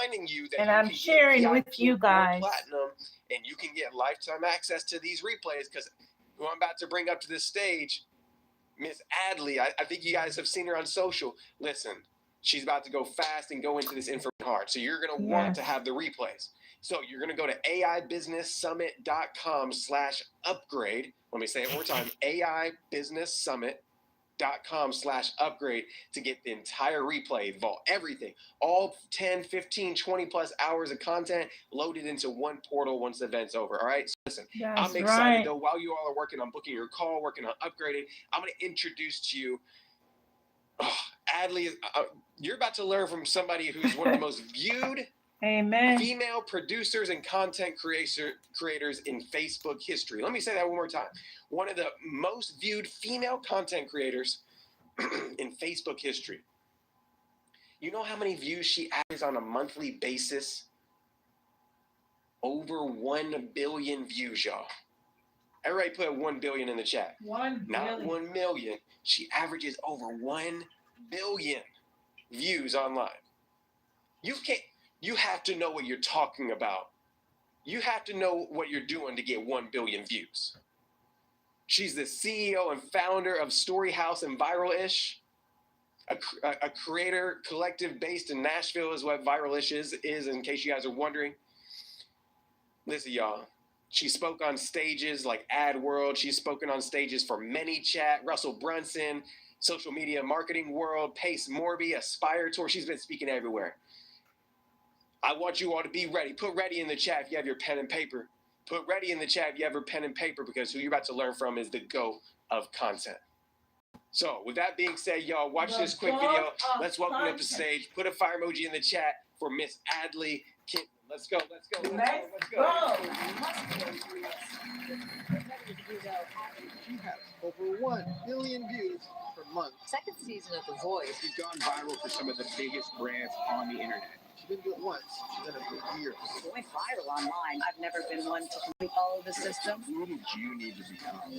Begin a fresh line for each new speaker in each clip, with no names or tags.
reminding you that
And
you
I'm
can get
sharing with
VIP
you
or
guys.
platinum, and you can get lifetime access to these replays. Because who I'm about to bring up to this stage, Miss Adley, I think you guys have seen her on social. Listen, she's about to go fast and go into this information hard. So you're going to want to
Yes.
have the replays. So you're going to go to aibusinesssummit.com/upgrade. Let me say it one more time, aibusinesssummit.com/upgrade to get the entire replay, vault, everything, all 10, 15, 20 plus hours of content loaded into one portal once the event's over. All right. So listen,
That's
I'm excited
right.
though. While you all are working on booking your call, working on upgrading, I'm going to introduce to you Adley. You're about to learn from somebody who's one of the most viewed
Amen.
female producers and content creators in Facebook history. Let me say that one more time. One of the most viewed female content creators in Facebook history. You know how many views she averages on a monthly basis? Over 1 billion views, y'all. Everybody put 1 billion in the chat.
1
Not
billion.
1 million. She averages over 1 billion views online. You have to know what you're talking about. You have to know what you're doing to get 1 billion views. She's the CEO and founder of Storyhouse and Viral-ish, a creator collective based in Nashville is what Viral-ish is, in case you guys are wondering. Listen, y'all. She spoke on stages like AdWorld. She's spoken on stages for ManyChat, Russell Brunson, Social Media Marketing World, Pace Morby, Aspire Tour. She's been speaking everywhere. I want you all to be ready. Put ready in the chat if you have your pen and paper. Put ready in the chat if you have your pen and paper, because who you're about to learn from is the GOAT of content. So with that being said, y'all, watch this quick video. Let's welcome up to stage. Put a fire emoji in the chat for Miss Adley Kidman. Let's go. Let's go. Let's go.
She has over 1 billion views per month.
Second season of The Voice.
She's gone viral for some of the biggest brands on the internet. She didn't do it once. She's done it for years.
Going viral online. I've never been one to complete all of the system.
Who did you need to become to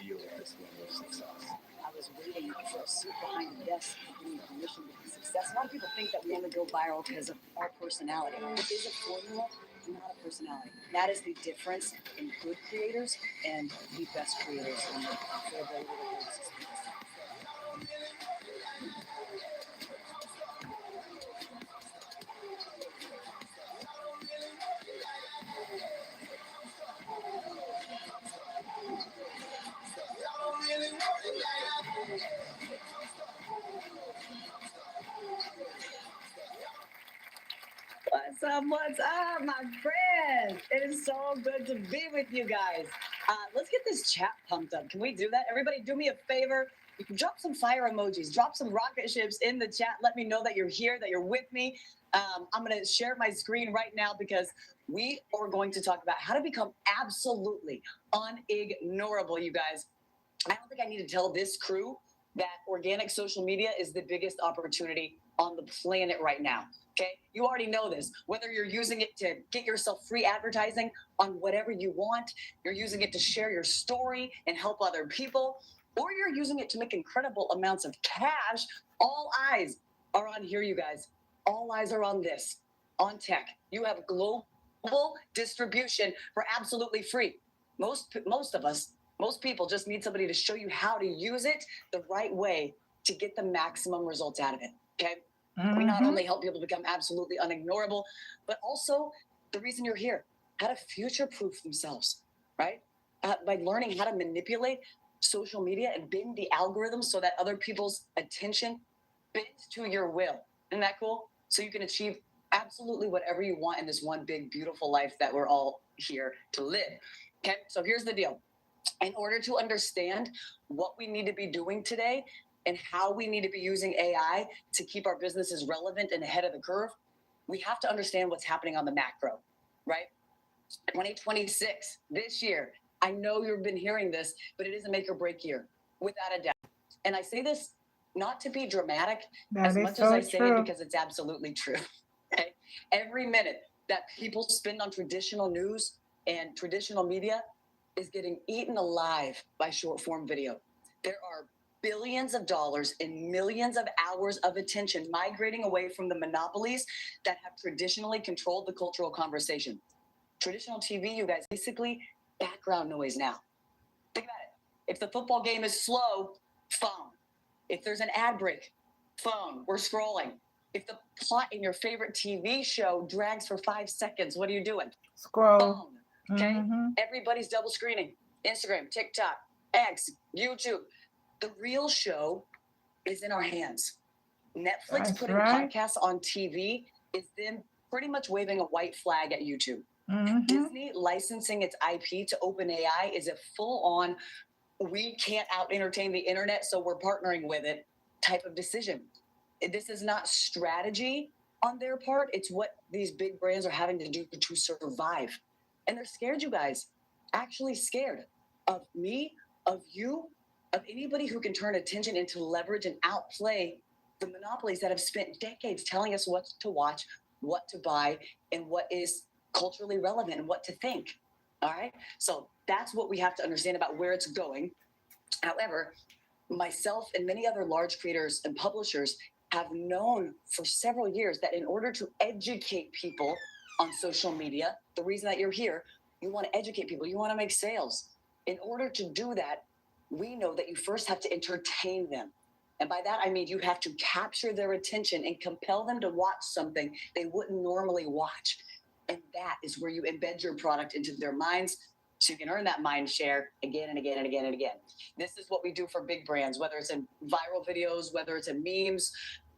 deal with this level of success?
I was waiting for a seat behind the desk to give me permission to be success. A lot of people think that we only go viral because of our personality. It is a formula, not a personality. That is the difference in good creators and the best creators in the very little system. What's up, my friends? It is so good to be with you guys. Let's get this chat pumped up. Can we do that? Everybody do me a favor. You can drop some fire emojis, drop some rocket ships in the chat. Let me know that you're here, that you're with me. I'm going to share my screen right now because we are going to talk about how to become absolutely unignorable, you guys. I don't think I need to tell this crew that organic social media is the biggest opportunity on the planet right now. Okay, you already know this. Whether you're using it to get yourself free advertising on whatever you want, you're using it to share your story and help other people, or you're using it to make incredible amounts of cash, all eyes are on here, you guys. All eyes are on this, on tech. You have global distribution for absolutely free. Most people just need somebody to show you how to use it the right way to get the maximum results out of it, okay? We not only help people become absolutely unignorable, but also the reason you're here, how to future-proof themselves, right? By learning how to manipulate social media and bend the algorithms so that other people's attention bends to your will. Isn't that cool? So you can achieve absolutely whatever you want in this one big, beautiful life that we're all here to live. Okay, so here's the deal. In order to understand what we need to be doing today, and how we need to be using AI to keep our businesses relevant and ahead of the curve, we have to understand what's happening on the macro, right? 2026, this year, I know you've been hearing this, but it is a make or break year, without a doubt. And I say this not to be dramatic, as much as I say it because it's absolutely true. Okay? Every minute that people spend on traditional news and traditional media is getting eaten alive by short form video. There are billions of dollars and millions of hours of attention migrating away from the monopolies that have traditionally controlled the cultural conversation. Traditional TV, you guys, basically background noise now. Think about it. If the football game is slow, phone. If there's an ad break, phone. We're scrolling. If the plot in your favorite TV show drags for 5 seconds, what are you doing?
Scroll.
Phone. Okay?
Mhm.
Everybody's double screening. Instagram, TikTok, X, YouTube. The real show is in our hands. Netflix
That's
putting
right.
podcasts on TV is them pretty much waving a white flag at YouTube.
Mhm.
Disney licensing its IP to OpenAI is a full-on, we can't out-entertain the internet, so we're partnering with it type of decision. This is not strategy on their part. It's what these big brands are having to do to survive. And they're scared, you guys. Actually scared of me, of you, of anybody who can turn attention into leverage and outplay the monopolies that have spent decades telling us what to watch, what to buy, and what is culturally relevant and what to think. All right. So that's what we have to understand about where it's going. However, myself and many other large creators and publishers have known for several years that in order to educate people on social media, the reason that you're here, you want to educate people, you want to make sales. In order to do that, we know that you first have to entertain them. And by that, I mean you have to capture their attention and compel them to watch something they wouldn't normally watch. And that is where you embed your product into their minds so you can earn that mind share again and again and again and again. This is what we do for big brands, whether it's in viral videos, whether it's in memes.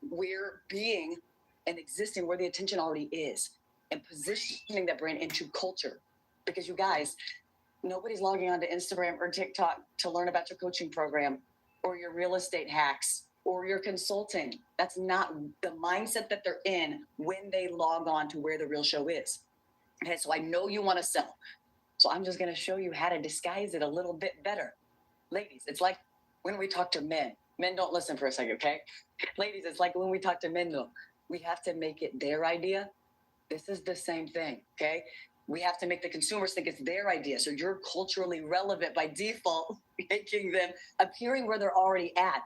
We're being and existing where the attention already is and positioning that brand into culture. Because you guys, nobody's logging onto Instagram or TikTok to learn about your coaching program or your real estate hacks or your consulting. That's not the mindset that they're in when they log on to where the real show is. Okay, so I know you want to sell. So I'm just going to show you how to disguise it a little bit better. Ladies, it's like when we talk to men. Men, don't listen for a second, okay? Ladies, it's like when we talk to men, though. We have to make it their idea. This is the same thing, okay? We have to make the consumers think it's their idea. So you're culturally relevant by default, making them appearing where they're already at,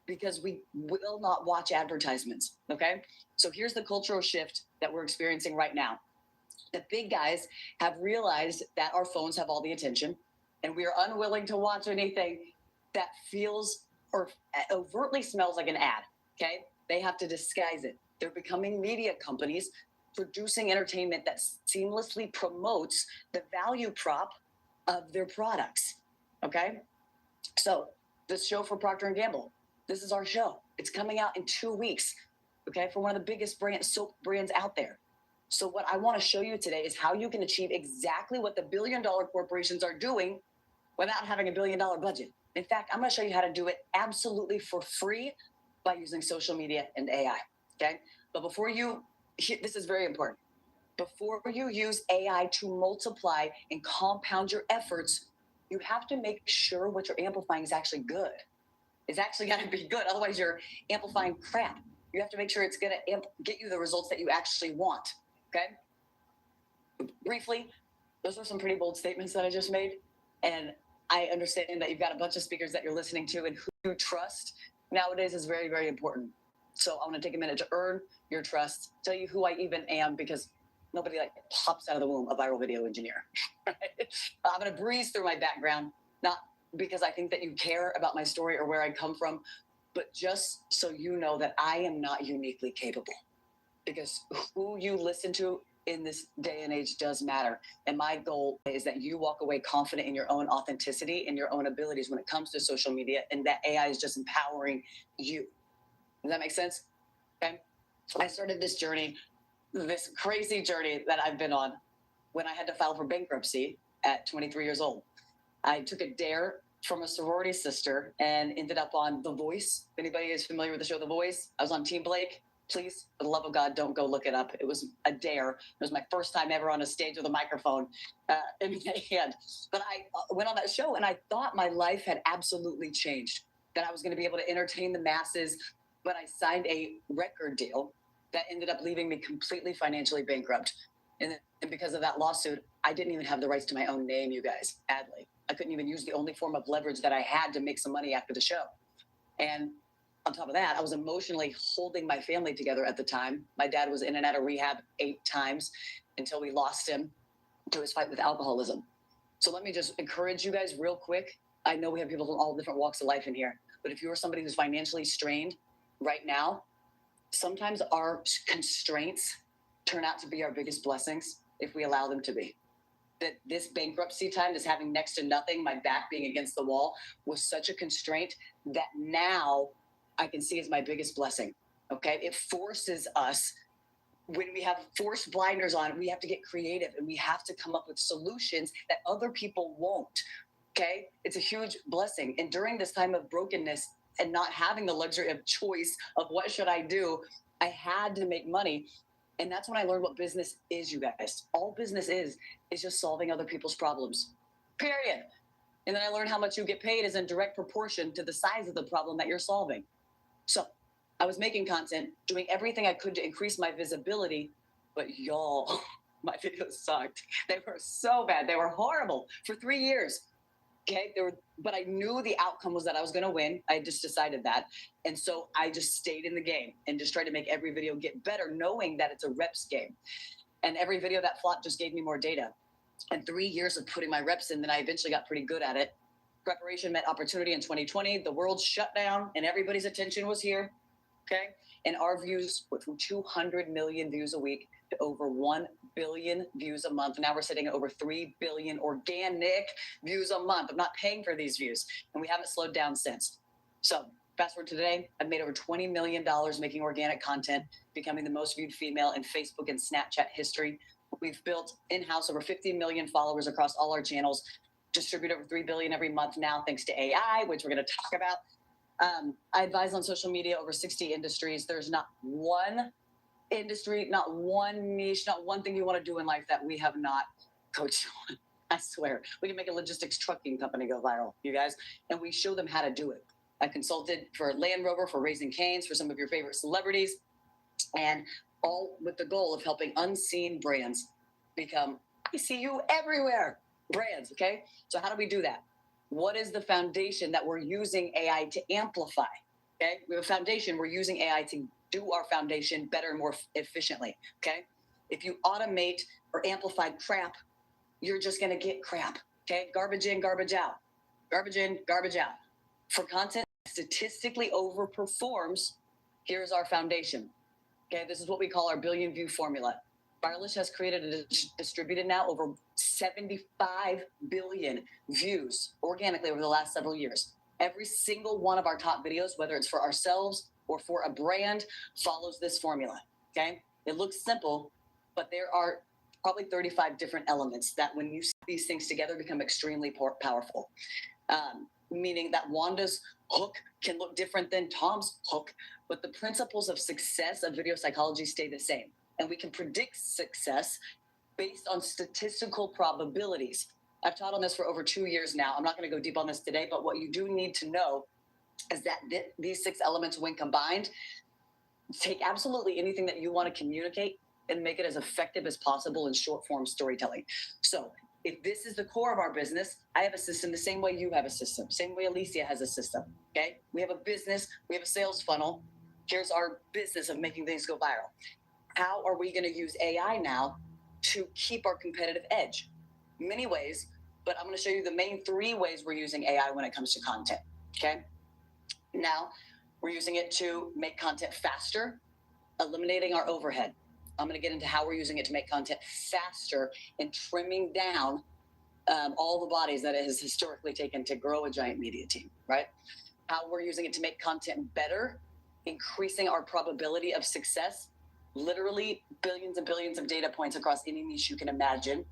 because we will not watch advertisements, okay? So here's the cultural shift that we're experiencing right now. The big guys have realized that our phones have all the attention, and we are unwilling to watch anything that feels or overtly smells like an ad, okay? They have to disguise it. They're becoming media companies producing entertainment that seamlessly promotes the value prop of their products, okay? So this show for Procter & Gamble, this is our show. It's coming out in 2 weeks, okay, for one of the biggest soap brands out there. So what I want to show you today is how you can achieve exactly what the billion-dollar corporations are doing without having a billion-dollar budget. In fact, I'm going to show you how to do it absolutely for free by using social media and AI, okay? But before you, this is very important. Before you use AI to multiply and compound your efforts, you have to make sure what you're amplifying is actually good. It's actually got to be good. Otherwise, you're amplifying crap. You have to make sure it's going to get you the results that you actually want, okay? Briefly, those are some pretty bold statements that I just made. And I understand that you've got a bunch of speakers that you're listening to, and who you trust nowadays is very, very important. So I want to take a minute to earn your trust, tell you who I even am, because nobody like pops out of the womb a viral video engineer. I'm going to breeze through my background, not because I think that you care about my story or where I come from, but just so you know that I am not uniquely capable. Because who you listen to in this day and age does matter. And my goal is that you walk away confident in your own authenticity and your own abilities when it comes to social media, and that AI is just empowering you. Does that make sense? Okay. I started this journey, this crazy journey that I've been on, when I had to file for bankruptcy at 23 years old. I took a dare from a sorority sister and ended up on The Voice. If anybody is familiar with the show The Voice, I was on Team Blake. Please, for the love of God, don't go look it up. It was a dare. It was my first time ever on a stage with a microphone in my hand. But I went on that show, and I thought my life had absolutely changed, that I was going to be able to entertain the masses. But I signed a record deal that ended up leaving me completely financially bankrupt. And because of that lawsuit, I didn't even have the rights to my own name, you guys, Adley. I couldn't even use the only form of leverage that I had to make some money after the show. And on top of that, I was emotionally holding my family together at the time. My dad was in and out of rehab 8 times until we lost him to his fight with alcoholism. So let me just encourage you guys real quick. I know we have people from all different walks of life in here, but if you are somebody who's financially strained right now, sometimes our constraints turn out to be our biggest blessings if we allow them to be. That this bankruptcy time, this having next to nothing, my back being against the wall, was such a constraint that now I can see as my biggest blessing. Okay. It forces us, when we have forced blinders on, we have to get creative and we have to come up with solutions that other people won't. Okay. It's a huge blessing. And during this time of brokenness and not having the luxury of choice of what should I do, I had to make money. And that's when I learned what business is, you guys. All business is just solving other people's problems, period. And then I learned how much you get paid is in direct proportion to the size of the problem that you're solving. So I was making content, doing everything I could to increase my visibility, but y'all, my videos sucked. They were so bad. They were horrible for 3 years. Okay, but I knew the outcome was that I was going to win. I just decided that. And so I just stayed in the game and just tried to make every video get better, knowing that it's a reps game. And every video that flopped just gave me more data. And 3 years of putting my reps in, then I eventually got pretty good at it. Preparation met opportunity in 2020. The world shut down and everybody's attention was here. Okay. And our views went from 200 million views a week to over 1 billion views a month. Now we're sitting at over 3 billion organic views a month. I'm not paying for these views, and we haven't slowed down since. So fast forward to today, I've made over $20 million making organic content, becoming the most viewed female in Facebook and Snapchat history. We've built in-house over 50 million followers across all our channels, distribute over 3 billion every month now, thanks to AI, which we're going to talk about. I advise on social media over 60 industries. There's not one industry, not one niche, not one thing you want to do in life that we have not coached on. I swear. We can make a logistics trucking company go viral, you guys, and we show them how to do it. I consulted for Land Rover, for Raising Cane's, for some of your favorite celebrities, and all with the goal of helping unseen brands become, I see you everywhere brands, okay? So how do we do that? What is the foundation that we're using AI to amplify? Okay, we have a foundation. We're using AI to do our foundation better and more efficiently. Okay, if you automate or amplify crap, you're just going to get crap. Okay, garbage in, garbage out. Garbage in, garbage out. For content that statistically overperforms, here's our foundation. Okay, this is what we call our billion view formula. Viralish has created and distributed now over 75 billion views organically over the last several years. Every single one of our top videos, whether it's for ourselves or for a brand, follows this formula. Okay, it looks simple, but there are probably 35 different elements that, when you see these things together, become extremely powerful. Meaning that Wanda's hook can look different than Tom's hook, but the principles of success of video psychology stay the same. And we can predict success based on statistical probabilities. I've taught on this for over 2 years now. I'm not going to go deep on this today, but what you do need to know is that these 6 elements, when combined, take absolutely anything that you want to communicate and make it as effective as possible in short form storytelling. So if this is the core of our business, I have a system the same way you have a system, same way Alicia has a system. Okay, we have a business, we have a sales funnel. Here's our business of making things go viral. How are we going to use AI now to keep our competitive edge? Many ways, but I'm going to show you the main 3 ways we're using AI when it comes to content. Okay. Now we're using it to make content faster, eliminating our overhead. I'm going to get into how we're using it to make content faster and trimming down all the bodies that it has historically taken to grow a giant media team, right? How we're using it to make content better, increasing our probability of success, literally billions and billions of data points across any niche you can imagine.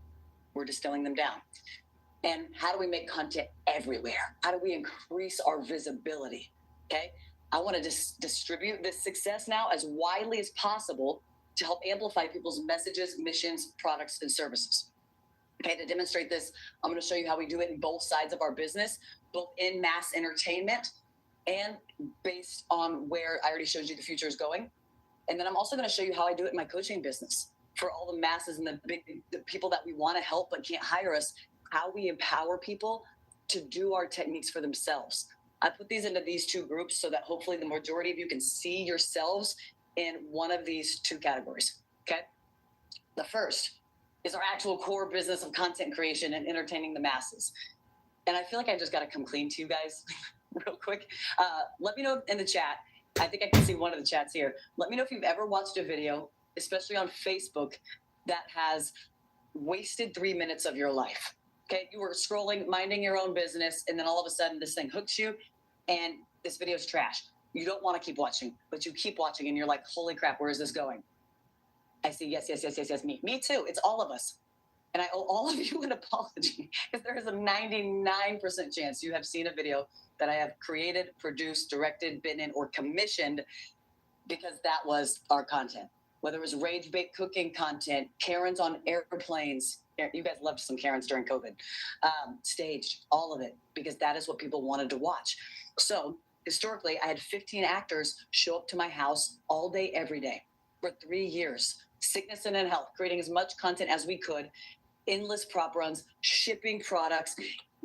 We're distilling them down. And how do we make content everywhere? How do we increase our visibility? Okay. I want to distribute this success now as widely as possible to help amplify people's messages, missions, products, and services. Okay, to demonstrate this, I'm going to show you how we do it in both sides of our business, both in mass entertainment and based on where I already showed you the future is going. And then I'm also going to show you how I do it in my coaching business for all the masses and the people that we want to help but can't hire us, how we empower people to do our techniques for themselves. I put these into these two groups so that hopefully the majority of you can see yourselves in one of these two categories. Okay. The first is our actual core business of content creation and entertaining the masses. And I feel like I just got to come clean to you guys real quick. Let me know in the chat. I think I can see one of the chats here. Let me know if you've ever watched a video, especially on Facebook, that has wasted 3 minutes of your life. Okay, you were scrolling, minding your own business, and then all of a sudden this thing hooks you, and this video is trash. You don't want to keep watching, but you keep watching, and you're like, holy crap, where is this going? I see, yes, me too. It's all of us. And I owe all of you an apology, because there is a 99% chance you have seen a video that I have created, produced, directed, been in, or commissioned, because that was our content. Whether it was rage bait cooking content, Karens on airplanes. You guys loved some Karens during COVID. Staged, all of it, because that is what people wanted to watch. So historically, I had 15 actors show up to my house all day, every day for 3 years. Sickness and in health, creating as much content as we could, endless prop runs, shipping products,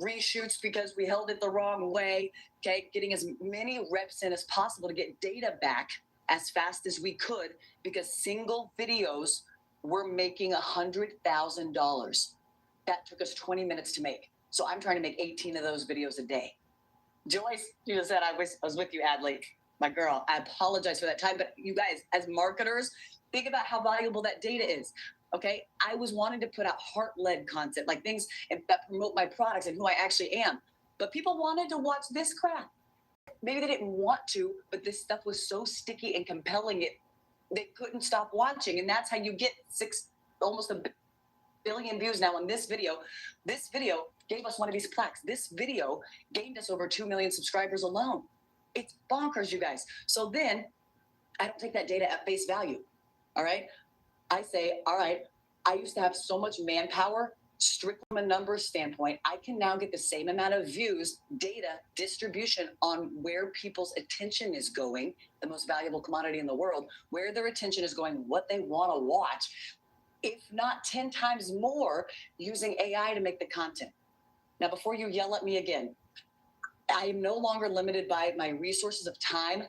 reshoots because we held it the wrong way, okay, getting as many reps in as possible to get data back as fast as we could, because single videos were making $100,000. That took us 20 minutes to make. So I'm trying to make 18 of those videos a day. Joyce, you just said I was with you, Adley, my girl. I apologize for that time, but you guys, as marketers, think about how valuable that data is. Okay, I was wanting to put out heart-led content, like things that promote my products and who I actually am. But people wanted to watch this crap. Maybe they didn't want to, but this stuff was so sticky and compelling, they couldn't stop watching. And that's how you get almost a billion views now on this video. This video gave us one of these plaques. This video gained us over 2 million subscribers alone. It's bonkers, you guys. So then I don't take that data at face value. All right. I say, all right, I used to have so much manpower, strictly from a numbers standpoint. I can now get the same amount of views, data, distribution on where people's attention is going, the most valuable commodity in the world, where their attention is going, what they want to watch, if not 10 times more, using AI to make the content. Now, before you yell at me again, I am no longer limited by my resources of time,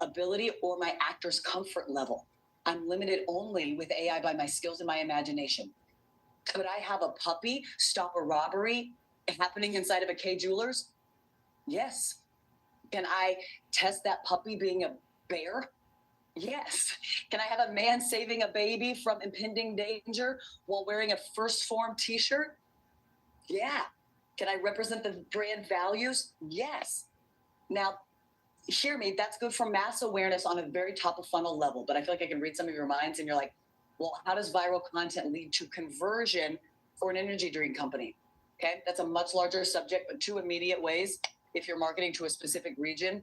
ability, or my actor's comfort level. I'm limited only with AI by my skills and my imagination. Could I have a puppy stop a robbery happening inside of a K Jewelers? Yes. Can I test that puppy being a bear? Yes. Can I have a man saving a baby from impending danger while wearing a First Form t-shirt? Yeah. Can I represent the brand values? Yes. Now, hear me, that's good for mass awareness on a very top of funnel level, but I feel like I can read some of your minds and you're like, well, how does viral content lead to conversion for an energy drink company? Okay, that's a much larger subject, but 2 immediate ways. If you're marketing to a specific region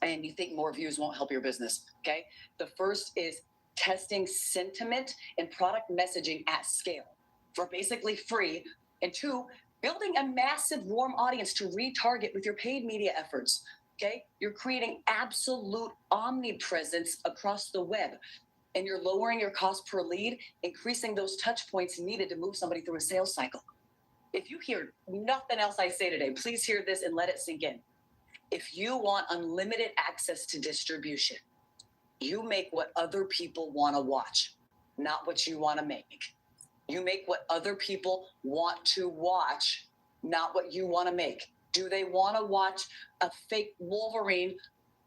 and you think more views won't help your business, okay? The first is testing sentiment and product messaging at scale for basically free. And 2, building a massive warm audience to retarget with your paid media efforts. Okay, you're creating absolute omnipresence across the web, and you're lowering your cost per lead, increasing those touch points needed to move somebody through a sales cycle. If you hear nothing else I say today, please hear this and let it sink in. If you want unlimited access to distribution, you make what other people want to watch, not what you want to make. You make what other people want to watch, not what you want to make. Do they want to watch a fake Wolverine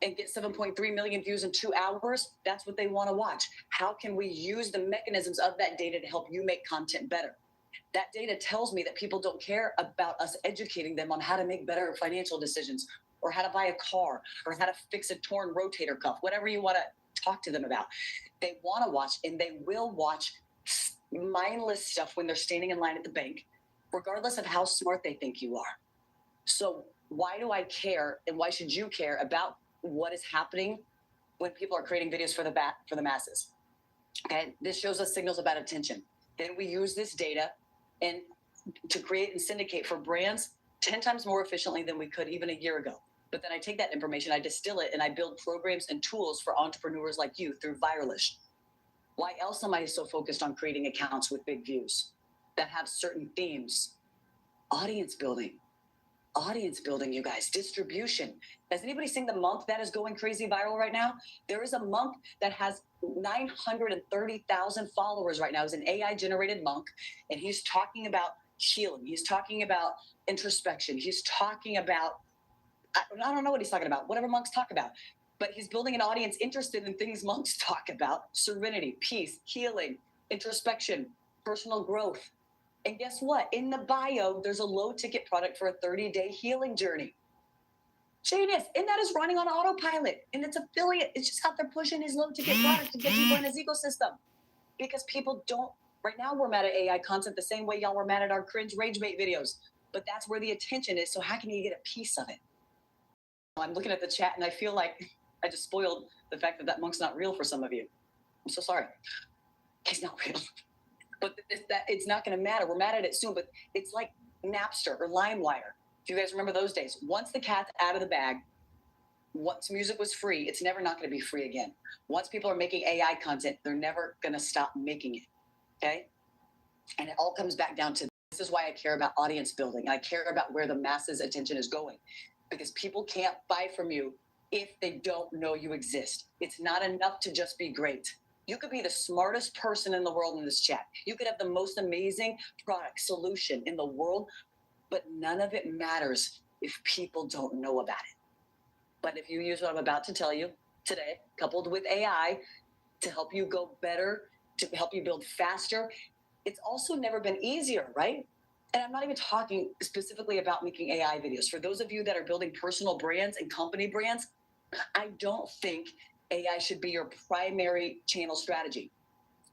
and get 7.3 million views in 2 hours? That's what they want to watch. How can we use the mechanisms of that data to help you make content better? That data tells me that people don't care about us educating them on how to make better financial decisions, or how to buy a car, or how to fix a torn rotator cuff, whatever you want to talk to them about. They want to watch, and they will watch mindless stuff when they're standing in line at the bank, regardless of how smart they think you are. So why do I care, and why should you care about what is happening when people are creating videos for the masses? Okay, this shows us signals about attention. Then we use this data and to create and syndicate for brands 10 times more efficiently than we could even a year ago. But then I take that information, I distill it, and I build programs and tools for entrepreneurs like you through Baileyofficial. Why else am I so focused on creating accounts with big views that have certain themes? Audience building. audience building, you guys, distribution. Has anybody seen the monk that is going crazy viral right now? There is a monk that has 930,000 followers right now. He's an AI generated monk, and he's talking about healing. He's talking about introspection. He's talking about, I don't know what he's talking about, whatever monks talk about, but he's building an audience interested in things monks talk about: serenity, peace, healing, introspection, personal growth. And guess what? In the bio, there's a low ticket product for a 30-day healing journey. Genius. And that is running on autopilot. And it's affiliate. It's just out there pushing his low ticket product to get people in his ecosystem. Because people don't, right now we're mad at AI content the same way y'all were mad at our cringe rage bait videos. But that's where the attention is. So how can you get a piece of it? I'm looking at the chat and I feel like I just spoiled the fact that monk's not real for some of you. I'm so sorry. He's not real. But it's not going to matter. We're mad at it soon, but it's like Napster or LimeWire. If you guys remember those days, once the cat's out of the bag, once music was free, it's never not going to be free again. Once people are making AI content, they're never going to stop making it. Okay? And it all comes back down to, this is why I care about audience building. I care about where the masses' attention is going, because people can't buy from you if they don't know you exist. It's not enough to just be great. You could be the smartest person in the world in this chat. You could have the most amazing product solution in the world, but none of it matters if people don't know about it. But if you use what I'm about to tell you today, coupled with AI, to help you go better, to help you build faster, it's also never been easier, right? And I'm not even talking specifically about making AI videos. For those of you that are building personal brands and company brands, I don't think AI should be your primary channel strategy.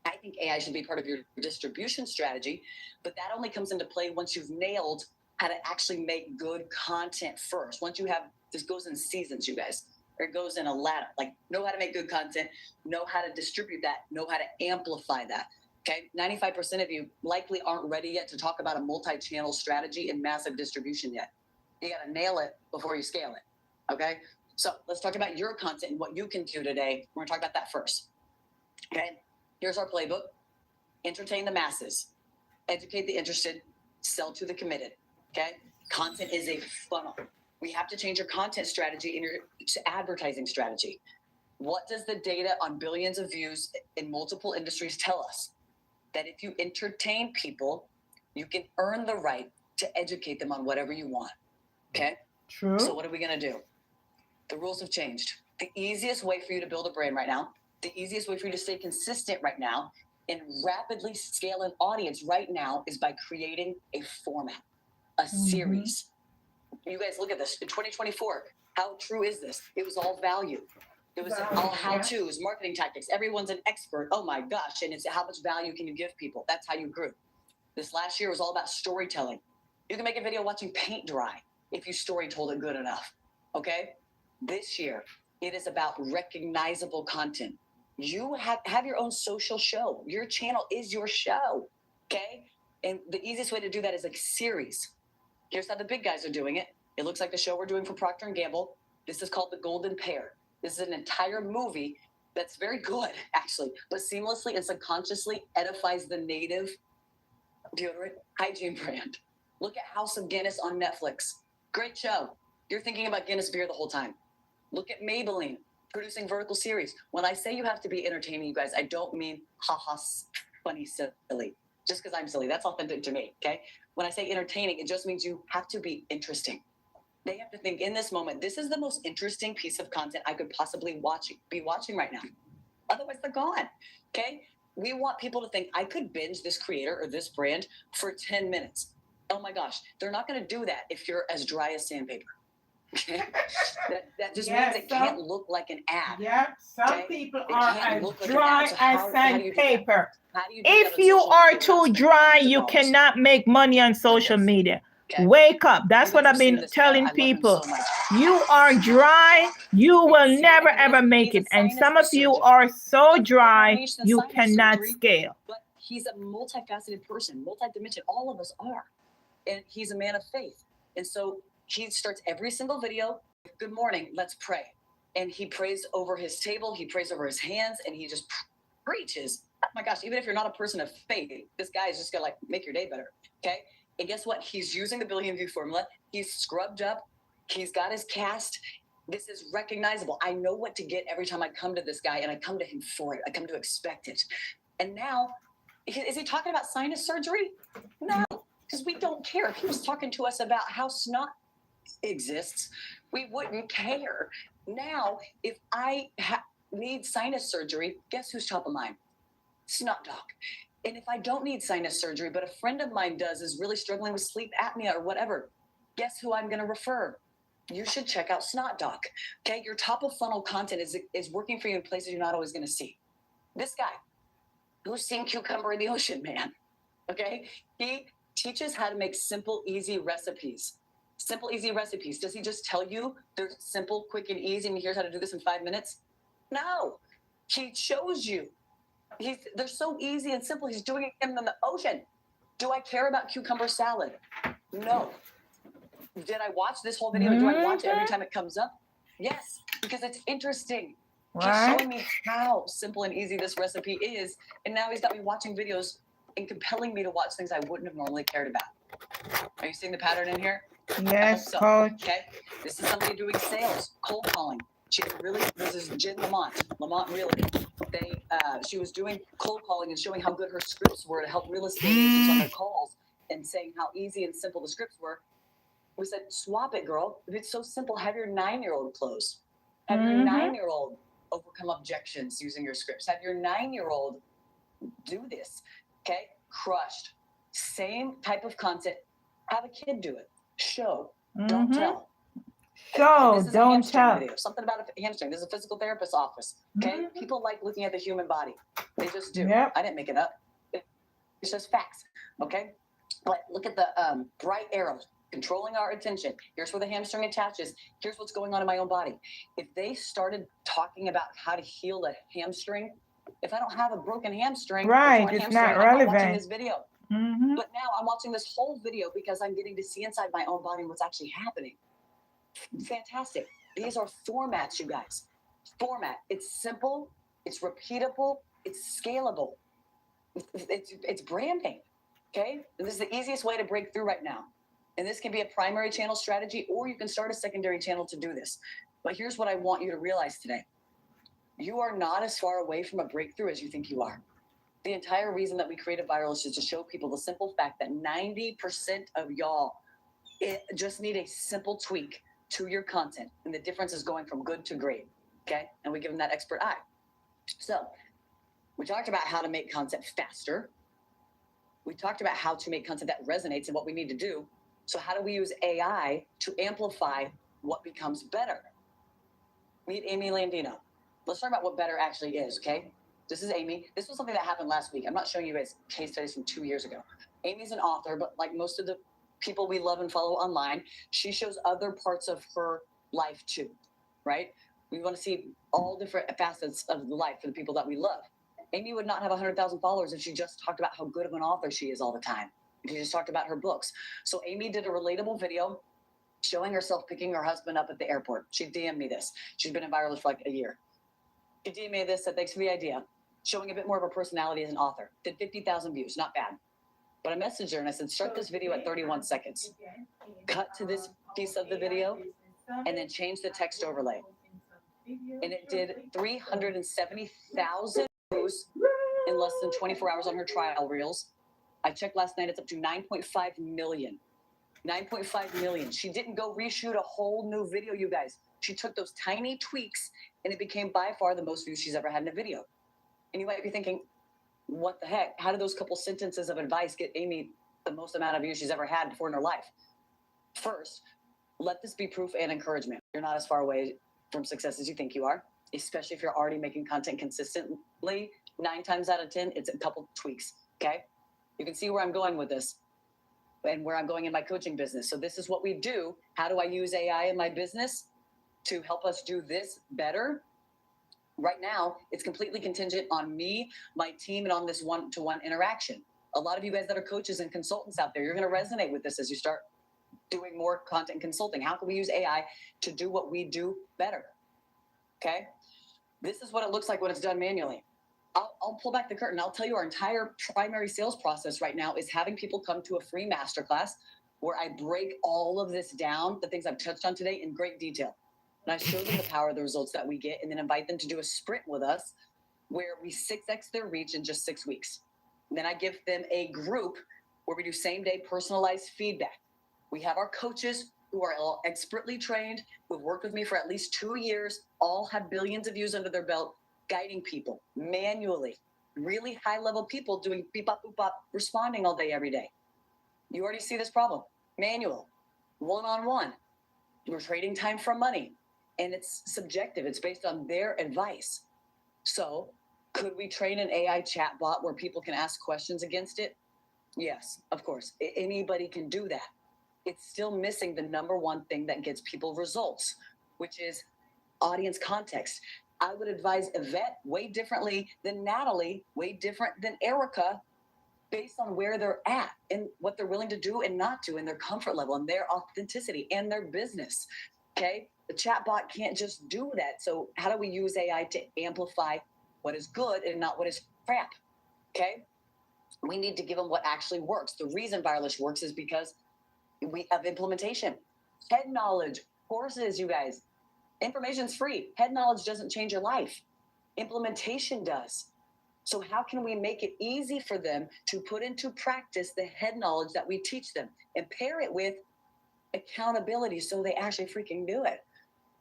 I think AI should be part of your distribution strategy, but that only comes into play once you've nailed how to actually make good content first. Once you have, this goes in seasons, you guys, or it goes in a ladder. Like, know how to make good content, know how to distribute that, know how to amplify that. Okay, 95% of you likely aren't ready yet to talk about a multi-channel strategy and massive distribution yet. You got to nail it before you scale it. Okay, so let's talk about your content and what you can do today. We're gonna talk about that first. Okay, here's our playbook. Entertain the masses, educate the interested, sell to the committed. Okay, content is a funnel. We have to change your content strategy and your advertising strategy. What does the data on billions of views in multiple industries tell us? That if you entertain people, you can earn the right to educate them on whatever you want. Okay?
True.
So what are we going to do? The rules have changed. The easiest way for you to build a brand right now, the easiest way for you to stay consistent right now and rapidly scale an audience right now is by creating a format, a series. You guys look at this. In 2024, how true is this? It was all value. It was all how-tos, marketing tactics. Everyone's an expert. Oh my gosh. And it's how much value can you give people? That's how you grew. This last year was all about storytelling. You can make a video watching paint dry if you story told it good enough. Okay? This year, it is about recognizable content. You have your own social show. Your channel is your show. Okay? And the easiest way to do that is like series. Here's how the big guys are doing it. It looks like the show we're doing for Procter & Gamble. This is called The Golden Pair. This is an entire movie that's very good, actually, but seamlessly and subconsciously edifies the native deodorant hygiene brand. Look at House of Guinness on Netflix. Great show. You're thinking about Guinness beer the whole time. Look at Maybelline producing vertical series. When I say you have to be entertaining, you guys, I don't mean haha, funny, silly. Just because I'm silly. That's authentic to me, okay? When I say entertaining, it just means you have to be interesting. They have to think in this moment, this is the most interesting piece of content I could possibly be watching right now. Otherwise, they're gone. Okay? We want people to think, I could binge this creator or this brand for 10 minutes. Oh my gosh, they're not going to do that if you're as dry as sandpaper. Okay? that just means it can't look like an ad.
Yeah, some people are as dry as sandpaper.
You
if you are too dry, you cannot make money on social media. Okay. Wake up. That's what I've been telling people. So you are dry, you will never ever make it. And some of you are so dry, you cannot scale.
But he's a multifaceted person, multidimensional. All of us are. And he's a man of faith. And so he starts every single video, good morning, let's pray. And he prays over his table, he prays over his hands, and he just preaches. Oh my gosh, even if you're not a person of faith, this guy is just gonna like make your day better. Okay? And guess what? He's using the billion view formula. He's scrubbed up. He's got his cast. This is recognizable. I know what to get every time I come to this guy, and I come to him for it. I come to expect it. And now, is he talking about sinus surgery? No, because we don't care. If he was talking to us about how snot exists, we wouldn't care. Now, if I need sinus surgery, guess who's top of mind? Snot doc. And if I don't need sinus surgery, but a friend of mine is really struggling with sleep apnea or whatever, guess who I'm going to refer? You should check out Snot Doc. Okay, your top of funnel content is working for you in places you're not always going to see. This guy, who's seen cucumber in the ocean, man? Okay, he teaches how to make simple, easy recipes. Simple, easy recipes. Does he just tell you they're simple, quick, and easy, and here's how to do this in 5 minutes? No, he shows you. They're so easy and simple. He's doing it in the ocean. Do I care about cucumber salad? No. Did I watch this whole video? Do I watch it every time it comes up? Yes, because it's interesting. He's showing me how simple and easy this recipe is, and now he's got me watching videos and compelling me to watch things I wouldn't have normally cared about. Are you seeing the pattern in here?
Yes,
so.
coach.
Okay, this is somebody doing sales, cold calling. This is Jen Lamont Realty. She was doing cold calling and showing how good her scripts were to help real estate agents on their calls and saying how easy and simple the scripts were. We said, swap it, girl. If it's so simple, have your 9-year-old close. Have your 9-year-old overcome objections using your scripts. Have your 9-year-old do this. Okay? Crushed. Same type of content. Have a kid do it. Show. Don't tell.
Show, don't tell.
Video. Something about a hamstring. This is a physical therapist's office. Okay? People like looking at the human body. They just do.
Yep.
I didn't make it up. It's just facts. Okay? But look at the bright arrows. Controlling our attention. Here's where the hamstring attaches. Here's what's going on in my own body. If they started talking about how to heal a hamstring, if I don't have a broken hamstring,
it's not relevant.
I'm watching this video. But now I'm watching this whole video because I'm getting to see inside my own body and what's actually happening. Fantastic. These are formats, you guys. Format. It's simple. It's repeatable. It's scalable. It's branding. Okay? And this is the easiest way to break through right now. And this can be a primary channel strategy, or you can start a secondary channel to do this. But here's what I want you to realize today. You are not as far away from a breakthrough as you think you are. The entire reason that we created Viral is to show people the simple fact that 90% of y'all just need a simple tweak to your content. And the difference is going from good to great. Okay? And we give them that expert eye. So we talked about how to make content faster. We talked about how to make content that resonates and what we need to do. So how do we use AI to amplify what becomes better? Meet Amy Landino. Let's talk about what better actually is, okay? This is Amy. This was something that happened last week. I'm not showing you guys case studies from 2 years ago. Amy's an author, but like most of the people we love and follow online, she shows other parts of her life too, right? We want to see all different facets of the life for the people that we love. Amy would not have 100,000 followers if she just talked about how good of an author she is all the time. She just talked about her books. So Amy did a relatable video showing herself picking her husband up at the airport. She DM'd me this. She's been in Viral for like a year. She DM'd me this, said thanks for the idea. Showing a bit more of her personality as an author. Did 50,000 views, not bad. But I messaged her and I said, start this video at 31 seconds. Cut to this piece of the video and then change the text overlay. And it did 370,000 views in less than 24 hours on her trial reels. I checked last night, it's up to 9.5 million. 9.5 million. She didn't go reshoot a whole new video, you guys. She took those tiny tweaks and it became by far the most views she's ever had in a video. And you might be thinking, what the heck? How did those couple sentences of advice get Amy the most amount of views she's ever had before in her life? First, let this be proof and encouragement. You're not as far away from success as you think you are, especially if you're already making content consistently. 9 times out of 10, it's a couple tweaks, okay? You can see where I'm going with this and where I'm going in my coaching business. So this is what we do. How do I use AI in my business to help us do this better? Right now, it's completely contingent on me, my team, and on this one-to-one interaction. A lot of you guys that are coaches and consultants out there, you're going to resonate with this as you start doing more content consulting. How can we use AI to do what we do better? Okay? This is what it looks like when it's done manually. I'll pull back the curtain. I'll tell you our entire primary sales process right now is having people come to a free masterclass where I break all of this down, the things I've touched on today, in great detail. And I show them the power of the results that we get, and then invite them to do a sprint with us where we 6x their reach in just 6 weeks. And then I give them a group where we do same-day personalized feedback. We have our coaches who are all expertly trained, who've worked with me for at least 2 years, all have billions of views under their belt, guiding people manually, really high-level people doing beep bop, boop bop, responding all day, every day. You already see this problem. Manual, one-on-one. We're trading time for money, and it's subjective. It's based on their advice. So could we train an AI chatbot where people can ask questions against it? Yes, of course. Anybody can do that. It's still missing the number one thing that gets people results, which is audience context. I would advise Yvette way differently than Natalie, way different than Erica, based on where they're at and what they're willing to do and not do, and their comfort level and their authenticity and their business. Okay? The chatbot can't just do that. So how do we use AI to amplify what is good and not what is crap? Okay? We need to give them what actually works. The reason Viralish works is because we have implementation. Head knowledge, courses, you guys. Information's free. Head knowledge doesn't change your life. Implementation does. So how can we make it easy for them to put into practice the head knowledge that we teach them and pair it with accountability so they actually freaking do it?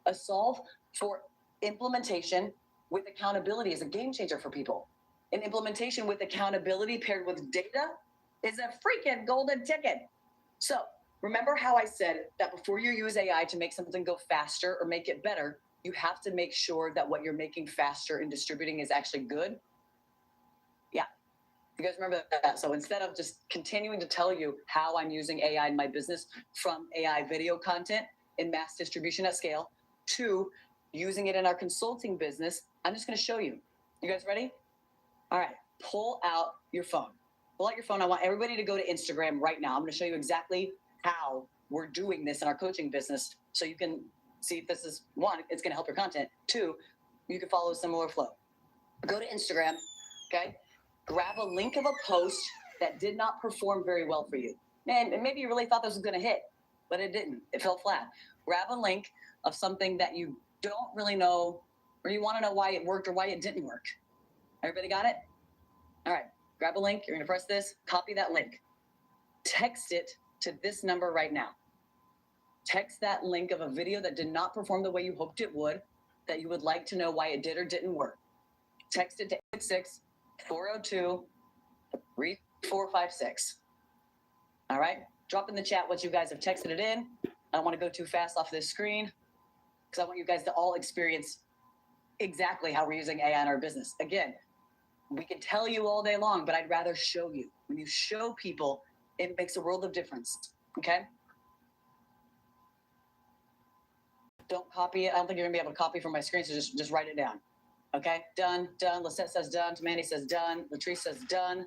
A solve for implementation with accountability is a game changer for people. An implementation with accountability paired with data is a freaking golden ticket. So remember how I said that before you use AI to make something go faster or make it better, you have to make sure that what you're making faster and distributing is actually good? Yeah. You guys remember that? So instead of just continuing to tell you how I'm using AI in my business, from AI video content in mass distribution at scale to using it in our consulting business, I'm just going to show you. You guys ready? All right. Pull out your phone. Pull out your phone. I want everybody to go to Instagram right now. I'm going to show you exactly how we're doing this in our coaching business, so you can see if this is, one, it's going to help your content. Two, you can follow a similar flow. Go to Instagram, okay? Grab a link of a post that did not perform very well for you. And maybe you really thought this was going to hit, but it didn't. It fell flat. Grab a link of something that you don't really know, or you want to know why it worked or why it didn't work. Everybody got it? All right. Grab a link. You're going to press this. Copy that link. Text it to this number right now. Text that link of a video that did not perform the way you hoped it would, that you would like to know why it did or didn't work. Text it to 866-402-3456. All right? Drop in the chat what you guys have texted it in. I don't want to go too fast off this screen because I want you guys to all experience exactly how we're using AI in our business. Again, we can tell you all day long, but I'd rather show you. When you show people, it makes a world of difference, okay? Don't copy it. I don't think you're gonna be able to copy from my screen, so just write it down, okay? Done, done. Lisette says done. Tamani says done. Latrice says done.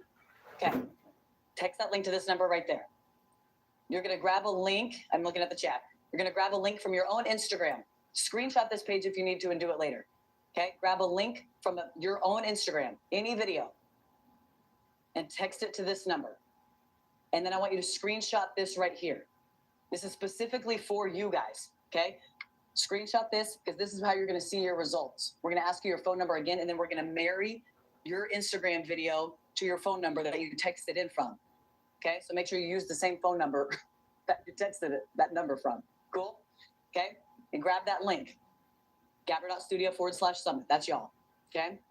Okay, text that link to this number right there. You're gonna grab a link. I'm looking at the chat. You're gonna grab a link from your own Instagram. Screenshot this page if you need to and do it later, okay? Grab a link from your own Instagram, any video, and text it to this number. And then I want you to screenshot this right here. This is specifically for you guys, okay? Screenshot this because this is how you're going to see your results. We're going to ask you your phone number again, and then we're going to marry your Instagram video to your phone number that you texted in from, okay? So make sure you use the same phone number that you texted that number from. Cool? Okay? And grab that link, gabber.studio/summit. That's y'all, okay?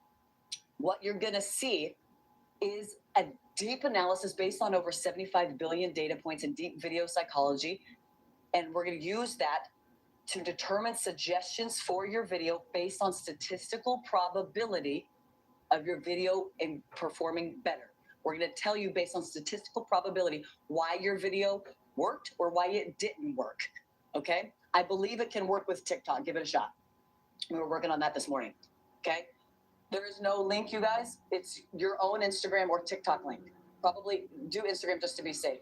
What you're going to see is a deep analysis based on over 75 billion data points in deep video psychology. And we're going to use that to determine suggestions for your video based on statistical probability of your video in performing better. We're going to tell you based on statistical probability why your video worked or why it didn't work. Okay? I believe it can work with TikTok. Give it a shot. We were working on that this morning. Okay? There is no link, you guys. It's your own Instagram or TikTok link. Probably do Instagram just to be safe.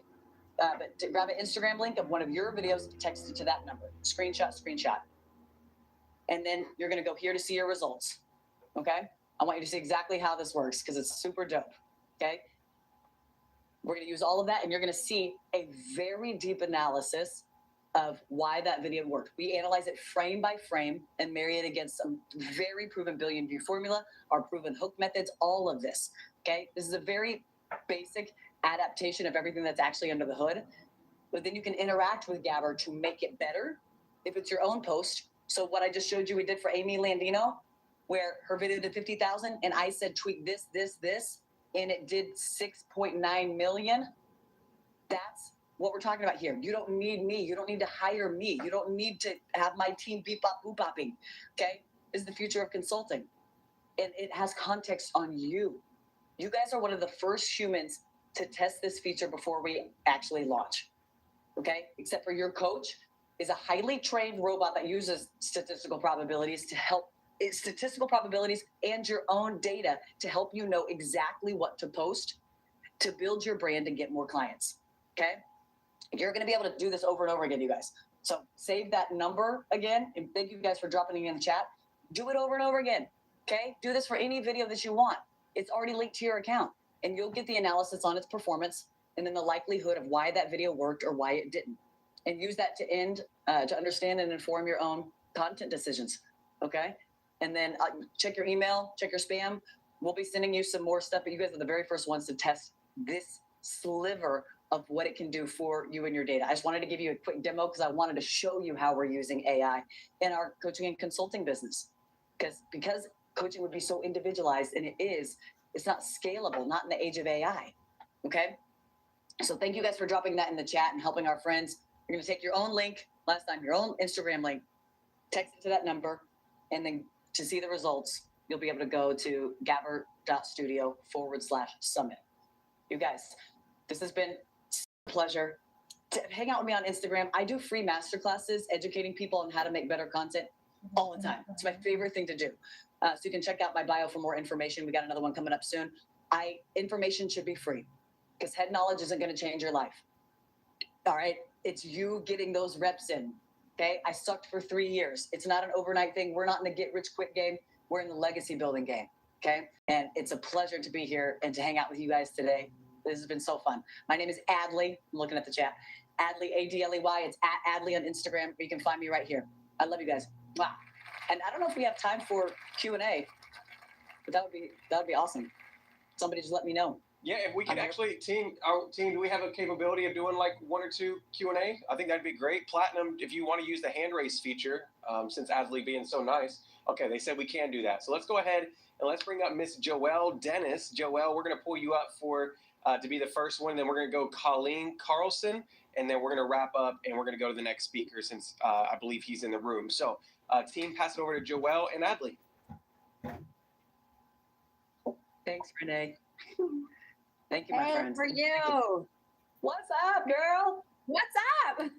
But to grab an Instagram link of one of your videos, text it to that number. Screenshot. And then you're going to go here to see your results. Okay? I want you to see exactly how this works because it's super dope. Okay. We're going to use all of that, and you're going to see a very deep analysis of why that video worked. We analyze it frame by frame and marry it against some very proven billion view formula, our proven hook methods, all of this. Okay. This is a very basic adaptation of everything that's actually under the hood. But then you can interact with Gabber to make it better if it's your own post. So what I just showed you we did for Amy Landino, where her video did 50,000 and I said tweak this, and it did 6.9 million. That's what we're talking about here. You don't need me. You don't need to hire me. You don't need to have my team beep bop boop bopping. Okay? This is the future of consulting. And it has context on you. You guys are one of the first humans to test this feature before we actually launch. Okay? Except for your coach is a highly trained robot that uses statistical probabilities to help statistical probabilities and your own data to help you know exactly what to post to build your brand and get more clients. Okay? You're going to be able to do this over and over again, you guys. So save that number again. And thank you guys for dropping it in the chat. Do it over and over again. Okay? Do this for any video that you want. It's already linked to your account and you'll get the analysis on its performance and then the likelihood of why that video worked or why it didn't. And use that to understand and inform your own content decisions. Okay? And then check your email, check your spam. We'll be sending you some more stuff, but you guys are the very first ones to test this sliver of what it can do for you and your data. I just wanted to give you a quick demo because I wanted to show you how we're using AI in our coaching and consulting business. Because coaching would be so individualized, and it's not scalable, not in the age of AI. Okay? So thank you guys for dropping that in the chat and helping our friends. You're going to take your own link, last time, your own Instagram link, text it to that number, and then to see the results, you'll be able to go to gabber.studio/summit. You guys, this has been a pleasure. To hang out with me on Instagram. I do free masterclasses educating people on how to make better content all the time. It's my favorite thing to do. So you can check out my bio for more information. We got another one coming up soon. Information should be free because head knowledge isn't going to change your life. All right. It's you getting those reps in. Okay. I sucked for 3 years. It's not an overnight thing. We're not in the get rich quick game. We're in the legacy building game. Okay. And it's a pleasure to be here and to hang out with you guys today. This has been so fun. My name is Adley. I'm looking at the chat. Adley, Adley. It's at Adley on Instagram. You can find me right here. I love you guys. Wow. And I don't know if we have time for Q&A, but that would be awesome. Somebody just let me know.
Yeah, if we could actually, our team, do we have a capability of doing like 1 or 2 Q&A? I think that'd be great. Platinum, if you want to use the hand raise feature, since Adley being so nice. Okay, they said we can do that. So let's go ahead and let's bring up Miss Joelle Dennis. Joelle, we're going to pull you up to be the first one. Then we're going to go Colleen Carlson, and then we're going to wrap up and we're going to go to the next speaker since I believe he's in the room. So team, pass it over to Joelle and Adley.
Thanks, Renee. Thank you, my friends.
For you.
What's up, girl?
What's up?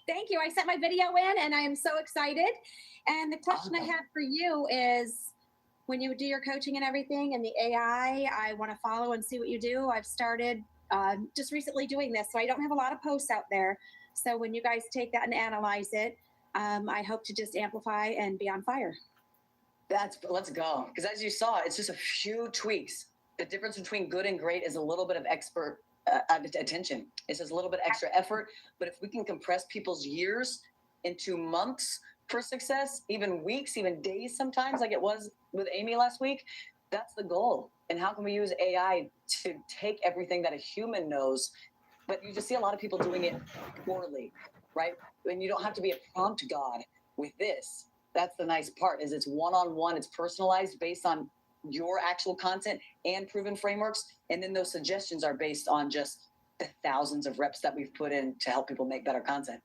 Thank you. I sent my video in and I am so excited. And the question I have for you is, when you do your coaching and everything and the AI, I want to follow and see what you do. I've started just recently doing this, so I don't have a lot of posts out there. So when you guys take that and analyze it, I hope to just amplify and be on fire.
Let's go. Because as you saw, it's just a few tweaks. The difference between good and great is a little bit of expert attention. It's just a little bit extra effort. But if we can compress people's years into months for success, even weeks, even days sometimes, like it was with Amy last week, that's the goal. And how can we use AI to take everything that a human knows? But you just see a lot of people doing it poorly, right? And you don't have to be a prompt god with this. That's the nice part, is it's one-on-one, it's personalized based on your actual content and proven frameworks. And then those suggestions are based on just the thousands of reps that we've put in to help people make better content.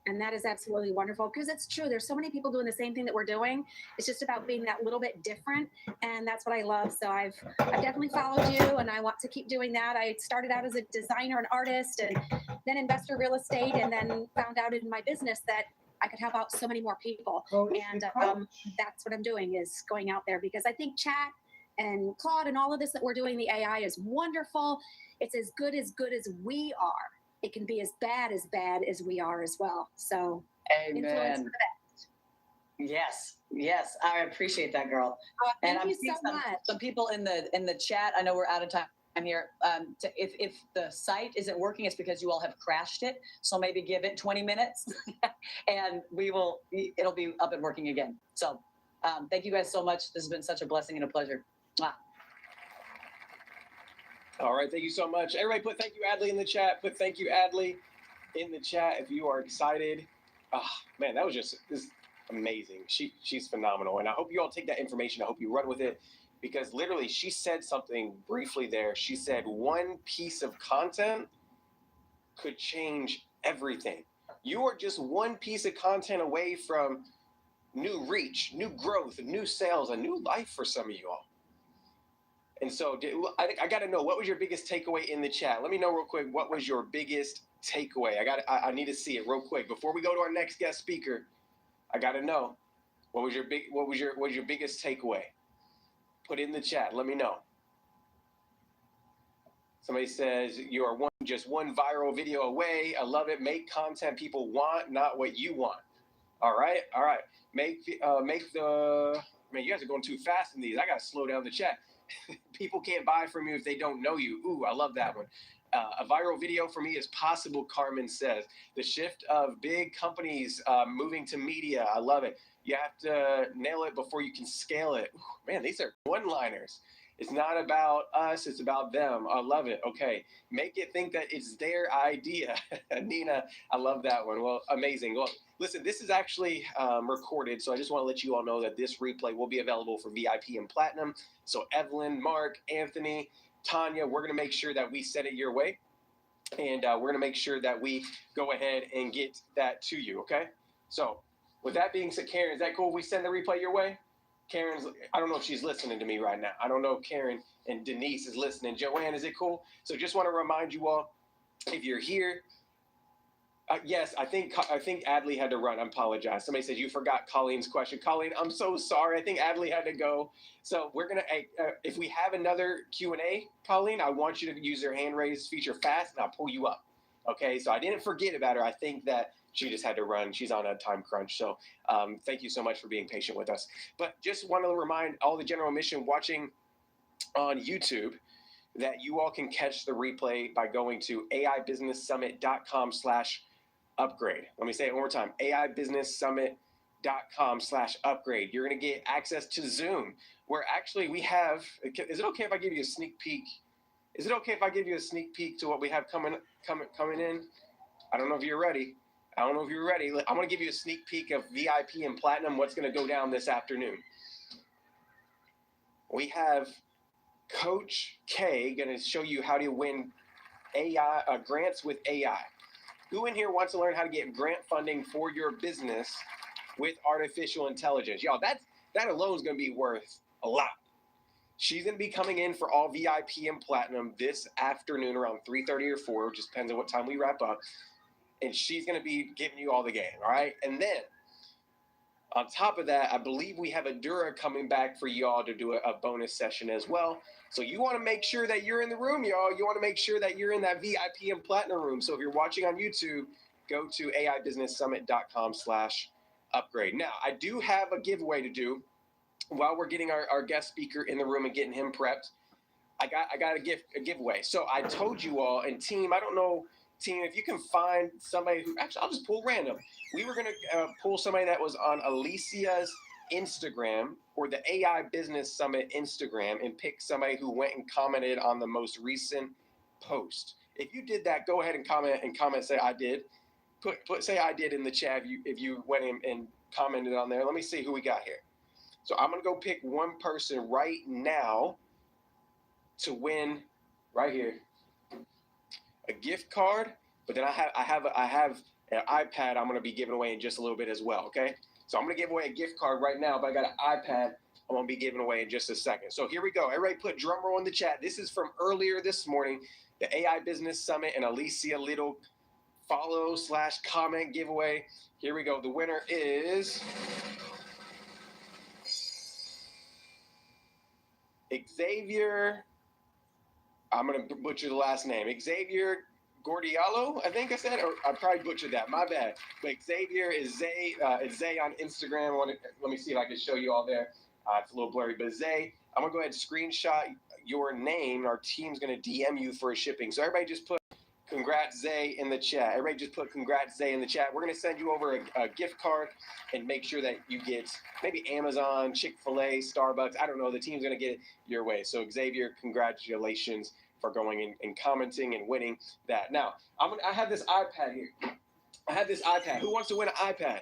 And that is absolutely wonderful, because it's true. There's so many people doing the same thing that we're doing. It's just about being that little bit different. And that's what I love. So I've definitely followed you, and I want to keep doing that. I started out as a designer and artist, and then investor real estate, and then found out in my business that I could help out so many more people. And that's what I'm doing, is going out there, because I think chat and Claude and all of this that we're doing, the AI is wonderful. It's as good as we are. It can be as bad as we are as well. So influence for the best.
Yes, yes, I appreciate that, girl. And
Thank
I'm
you
seeing
so much.
some people in the chat. I know we're out of time here. If the site isn't working, it's because you all have crashed it. So maybe give it 20 minutes, and it'll be up and working again. So thank you guys so much. This has been such a blessing and a pleasure. Mwah.
All right, thank you so much. Everybody put thank you, Adley, in the chat. Put thank you, Adley, in the chat if you are excited. Oh, man, that was just amazing. She's phenomenal. And I hope you all take that information. I hope you run with it, because literally she said something briefly there. She said one piece of content could change everything. You are just one piece of content away from new reach, new growth, new sales, a new life for some of you all. And so I got to know, what was your biggest takeaway in the chat? Let me know real quick. What was your biggest takeaway? I need to see it real quick before we go to our next guest speaker. I got to know, what was your biggest takeaway? Put it in the chat. Let me know. Somebody says you are just one viral video away. I love it. Make content people want, not what you want. All right. Make the man. You guys are going too fast in these. I got to slow down the chat. People can't buy from you if they don't know you. Ooh, I love that one. A viral video for me is possible, Carmen says. The shift of big companies moving to media. I love it. You have to nail it before you can scale it. Ooh, man, these are one-liners. It's not about us, it's about them. I love it. Okay, make it think that it's their idea. Nina, I love that one. Well, amazing. Well, listen, this is actually recorded, so I just want to let you all know that this replay will be available for VIP and Platinum. So Evelyn, Mark, Anthony, Tanya, we're going to make sure that we send it your way, and we're going to make sure that we go ahead and get that to you, okay? So with that being said, Karen, is that cool if we send the replay your way? Karen's, I don't know if she's listening to me right now. I don't know if Karen and Denise is listening. Joanne, is it cool? So just want to remind you all, if you're here, yes, I think Adley had to run. I apologize. Somebody says you forgot Colleen's question. Colleen, I'm so sorry. I think Adley had to go. So we're gonna, if we have another Q&A, Colleen, I want you to use your hand raise feature fast, and I'll pull you up. Okay, so I didn't forget about her. I think that she just had to run. She's on a time crunch. So thank you so much for being patient with us. But just want to remind all the general admission watching on YouTube that you all can catch the replay by going to aibusinesssummit.com/upgrade. Let me say it one more time, aibusinesssummit.com/upgrade. You're going to get access to Zoom, where actually we have, is it okay if I give you a sneak peek? Is it okay if I give you a sneak peek to what we have coming in? I don't know if you're ready. I'm going to give you a sneak peek of VIP and Platinum, what's going to go down this afternoon. We have Coach K going to show you how to win AI grants with AI. Who in here wants to learn how to get grant funding for your business with artificial intelligence? Y'all, that alone is going to be worth a lot. She's going to be coming in for all VIP and Platinum this afternoon around 3:30 or 4, just depends on what time we wrap up. And she's going to be giving you all the game, all right? And then on top of that, I believe we have Adura coming back for y'all to do a bonus session as well. So you want to make sure that you're in the room, y'all. You want to make sure that you're in that VIP and Platinum room. So if you're watching on YouTube, go to aibusinesssummit.com/upgrade. Now, I do have a giveaway to do while we're getting our guest speaker in the room and getting him prepped. I got a giveaway. So I told you all, and team, I don't know, team, if you can find somebody who, actually, I'll just pull random. We were going to pull somebody that was on Alicia's Instagram or the AI Business Summit Instagram and pick somebody who went and commented on the most recent post. If you did that, go ahead and comment, say I did. Say I did in the chat if you went in and commented on there. Let me see who we got here. So I'm going to go pick one person right now to win right here a gift card, but then I have an iPad I'm going to be giving away in just a little bit as well, okay? So I'm going to give away a gift card right now, but I got an iPad I'm going to be giving away in just a second. So here we go. Everybody put drum roll in the chat. This is from earlier this morning, the AI Business Summit and Alicia Little follow/comment giveaway. Here we go. The winner is Xavier. I'm going to butcher the last name. Xavier Gordialo, I think I said, or I probably butchered that. My bad. But Xavier is Zay. It's Zay on Instagram. Let me see if I can show you all there. It's a little blurry, but Zay, I'm gonna go ahead and screenshot your name. Our team's gonna DM you for a shipping. So everybody just put congrats Zay in the chat. Everybody just put congrats Zay in the chat. We're gonna send you over a gift card and make sure that you get maybe Amazon, Chick-fil-A, Starbucks. I don't know. The team's gonna get it your way. So Xavier, congratulations for going in and commenting and winning that. Now I have this iPad here. I have this iPad. Who wants to win an iPad?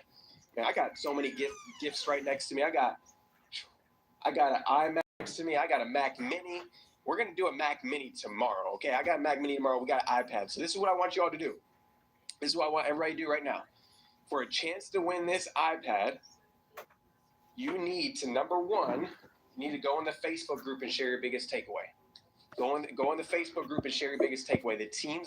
Man, I got so many gifts right next to me. I got an iMac next to me. I got a Mac Mini. We're going to do a Mac Mini tomorrow, okay? I got a Mac Mini tomorrow. We got an iPad. So this is what I want you all to do. This is what I want everybody to do right now. For a chance to win this iPad, you need to, number one, you need to go in the Facebook group and share your biggest takeaway. Go in the Facebook group and share your biggest takeaway. The team's